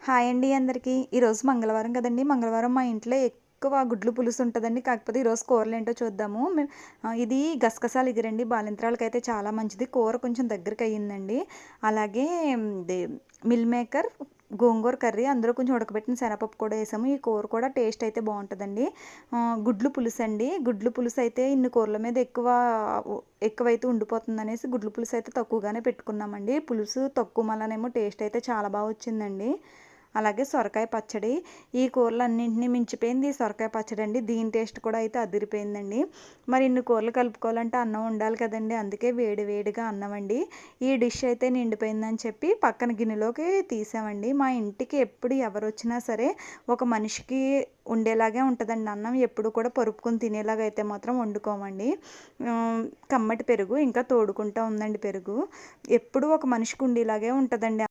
Hi అండి అందరికీ. ఈరోజు మంగళవారం కదండీ! మంగళవారం మా ఇంట్లో ఎక్కువ గుడ్లు పులుసు ఉంటదండి. కాకపోతే ఈరోజు కూరలేంటో చూద్దాము. ఇది గసగసాలు ఎగిరండి బాలింత్రాలకైతే చాలా మంచిది. కూర కొంచెం దగ్గరకయ్యిందండి. అలాగే ఇది మిల్ మేకర్, గోంగూర కర్రీ, అందులో కొంచెం ఉడకబెట్టిన శనగపప్పు కూడా ఏసాము. ఈ కూర కూడా టేస్ట్ అయితే బావుంటదండి. గుడ్లు పులుసండి. గుడ్లు పులుసైతే ఇన్ని కూరల మీద ఎక్కువైతే ఉండిపోతుందనేసి గుడ్లు పులుసైతే తక్కువగానే పెట్టుకున్నామండి. పులుసు తక్కువ మళ్ళనేమో టేస్ట్ అయితే చాలా బా వచ్చిందండి. అలాగే సొరకాయ పచ్చడి. ఈ కూరలన్నింటిని మించిపోయింది ఈ సొరకాయ పచ్చడండి. దీని టేస్ట్ కూడా అయితే అదిరిపోయిందండి. మరి ఇన్ని కూరలు కలుపుకోవాలంటే అన్నం ఉండాలి కదండీ! అందుకే వేడి వేడిగా అన్నం అండి. ఈ డిష్ అయితే నిండిపోయిందని చెప్పి పక్కన గిన్నెలోకి తీసామండి. మా ఇంటికి ఎప్పుడు ఎవరొచ్చినా సరే ఒక మనిషికి ఉండేలాగే ఉంటదండి అన్నం. ఎప్పుడు కూడా పరుపుకొని తినేలాగా అయితే మాత్రం వండుకోమండి. కమ్మటి పెరుగు ఇంకా తోడుకుంటా ఉందండి పెరుగు. ఎప్పుడూ ఒక మనిషికి ఉండేలాగే ఉంటదండి.